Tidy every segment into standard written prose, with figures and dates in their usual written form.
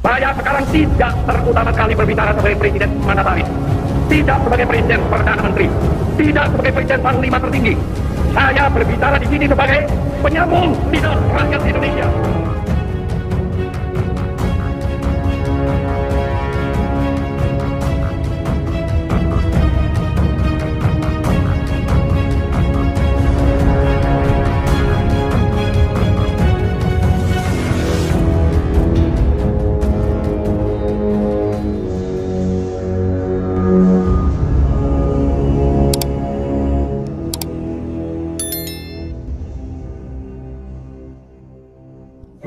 Saya sekarang tidak terutama sekali berbicara sebagai presiden mandataris, tidak sebagai presiden perdana menteri, tidak sebagai presiden panglima tertinggi. Saya berbicara di sini sebagai penyambung lidah rakyat Indonesia.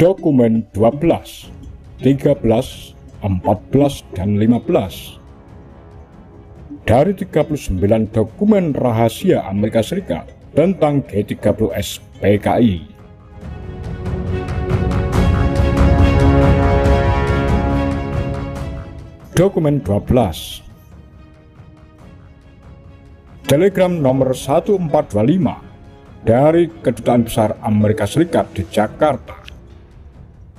Dokumen 12, 13, 14, dan 15 dari 39 dokumen rahasia Amerika Serikat tentang G30S PKI. Dokumen 12. Telegram nomor 1425 dari Kedutaan Besar Amerika Serikat di Jakarta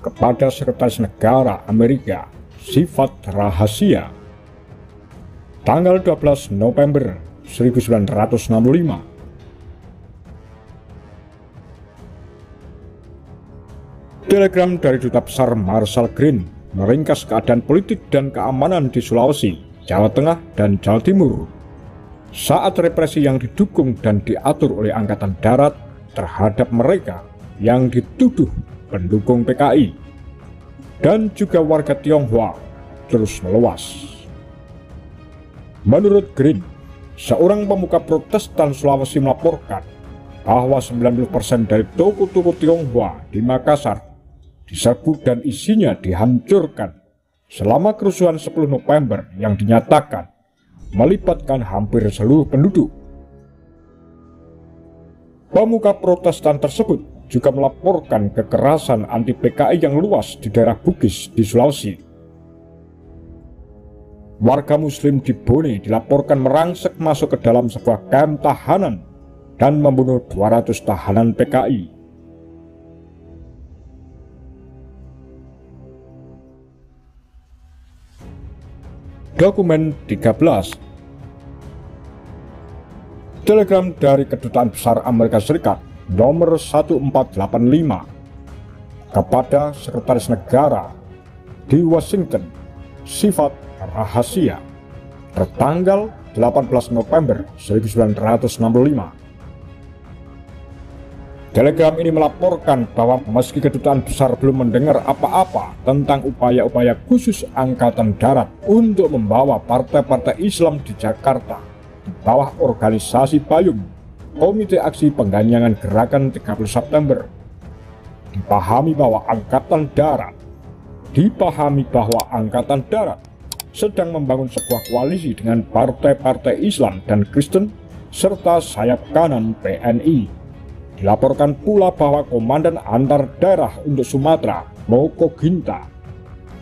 kepada Sekretaris Negara Amerika, sifat rahasia, tanggal 12 November 1965. Telegram dari Duta Besar Marshall Green meringkas keadaan politik dan keamanan di Sulawesi, Jawa Tengah, dan Jawa Timur saat represi yang didukung dan diatur oleh Angkatan Darat terhadap mereka yang dituduh pendukung PKI dan juga warga Tionghoa terus meluas. Menurut Green, seorang pemuka Protestan Sulawesi melaporkan bahwa 90% dari toko-toko Tionghoa di Makassar diserbu dan isinya dihancurkan selama kerusuhan 10 November yang dinyatakan melibatkan hampir seluruh penduduk. Pemuka Protestan tersebut juga melaporkan kekerasan anti-PKI yang luas di daerah Bugis di Sulawesi. Warga Muslim di Bone dilaporkan merangsek masuk ke dalam sebuah kamp tahanan dan membunuh 200 tahanan PKI. Dokumen 13. Telegram dari Kedutaan Besar Amerika Serikat nomor 1485 kepada Sekretaris Negara di Washington, sifat rahasia, tertanggal 18 November 1965. Telegram ini melaporkan bahwa meski Kedutaan Besar belum mendengar apa-apa tentang upaya-upaya khusus Angkatan Darat untuk membawa partai-partai Islam di Jakarta di bawah organisasi Payung, Komite Aksi Pengganyangan Gerakan 30 September, dipahami bahwa Angkatan Darat sedang membangun sebuah koalisi dengan partai-partai Islam dan Kristen serta sayap kanan PNI. Dilaporkan pula bahwa Komandan Antar Daerah untuk Sumatera, Moko Ginta,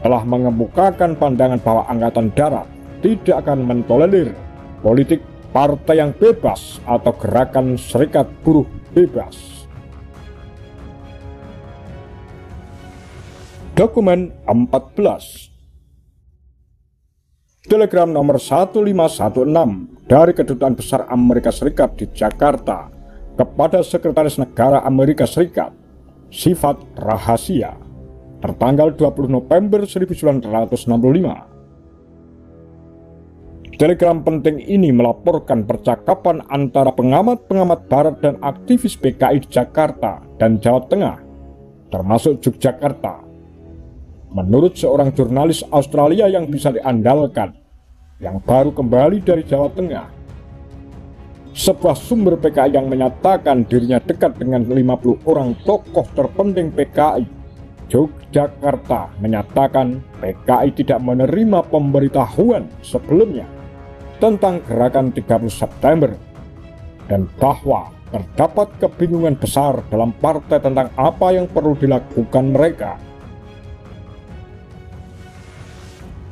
telah mengemukakan pandangan bahwa Angkatan Darat tidak akan mentolerir politik partai yang bebas atau gerakan serikat buruh bebas. Dokumen 14. Telegram nomor 1516 dari Kedutaan Besar Amerika Serikat di Jakarta kepada Sekretaris Negara Amerika Serikat, sifat rahasia, tertanggal 20 November 1965. Telegram penting ini melaporkan percakapan antara pengamat-pengamat Barat dan aktivis PKI di Jakarta dan Jawa Tengah, termasuk Yogyakarta. Menurut seorang jurnalis Australia yang bisa diandalkan, yang baru kembali dari Jawa Tengah, sebuah sumber PKI yang menyatakan dirinya dekat dengan 50 orang tokoh terpenting PKI Yogyakarta menyatakan PKI tidak menerima pemberitahuan sebelumnya tentang gerakan 30 September dan bahwa terdapat kebingungan besar dalam partai tentang apa yang perlu dilakukan mereka.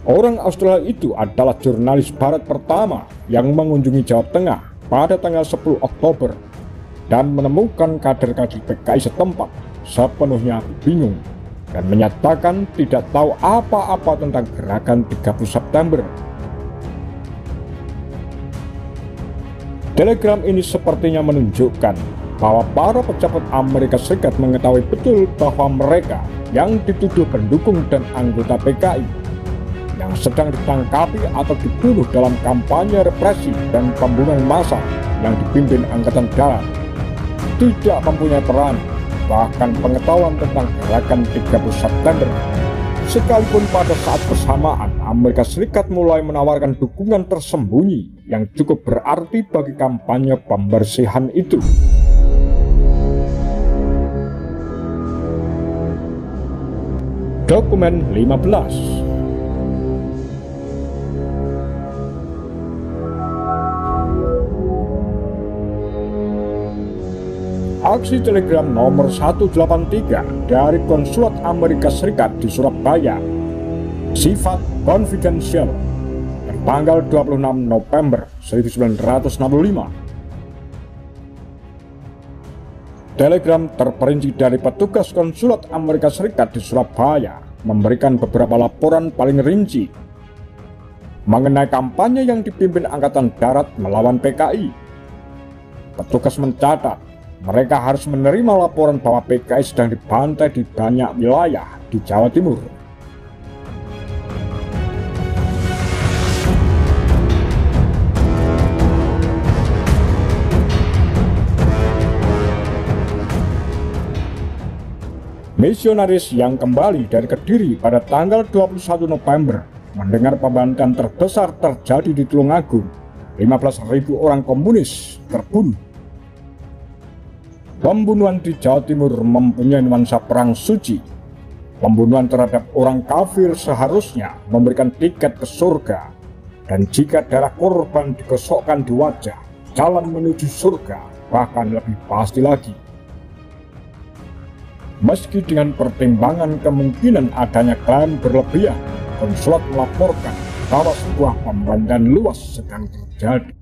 Orang Australia itu adalah jurnalis Barat pertama yang mengunjungi Jawa Tengah pada tanggal 10 Oktober dan menemukan kader-kader PKI setempat sepenuhnya bingung dan menyatakan tidak tahu apa-apa tentang gerakan 30 September. Telegram ini sepertinya menunjukkan bahwa para pejabat Amerika Serikat mengetahui betul bahwa mereka yang dituduh pendukung dan anggota PKI yang sedang ditangkapi atau dibunuh dalam kampanye represi dan pembunuhan massal yang dipimpin Angkatan Darat tidak mempunyai peran, bahkan pengetahuan tentang gerakan 30 September. Sekalipun pada saat bersamaan Amerika Serikat mulai menawarkan dukungan tersembunyi yang cukup berarti bagi kampanye pembersihan itu. Dokumen 15. Aksi Telegram nomor 183 dari Konsulat Amerika Serikat di Surabaya, sifat konfidensial, tertanggal 26 November 1965. Telegram terperinci dari petugas Konsulat Amerika Serikat di Surabaya memberikan beberapa laporan paling rinci mengenai kampanye yang dipimpin Angkatan Darat melawan PKI. Petugas mencatat mereka harus menerima laporan bahwa PKI sedang dibantai di banyak wilayah di Jawa Timur. Misionaris yang kembali dari Kediri pada tanggal 21 November mendengar pembantaian terbesar terjadi di Tulungagung. 15.000 orang komunis terbunuh. Pembunuhan di Jawa Timur mempunyai nuansa perang suci. Pembunuhan terhadap orang kafir seharusnya memberikan tiket ke surga, dan jika darah korban digosokkan di wajah, jalan menuju surga bahkan lebih pasti lagi. Meski dengan pertimbangan kemungkinan adanya klaim berlebihan, konsulat melaporkan bahwa sebuah pembantaian luas sedang terjadi.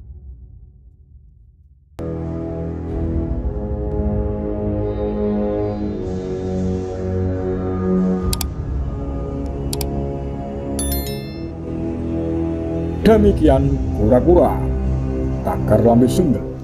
Demikian kura-kura Tagar Lambe Sunda.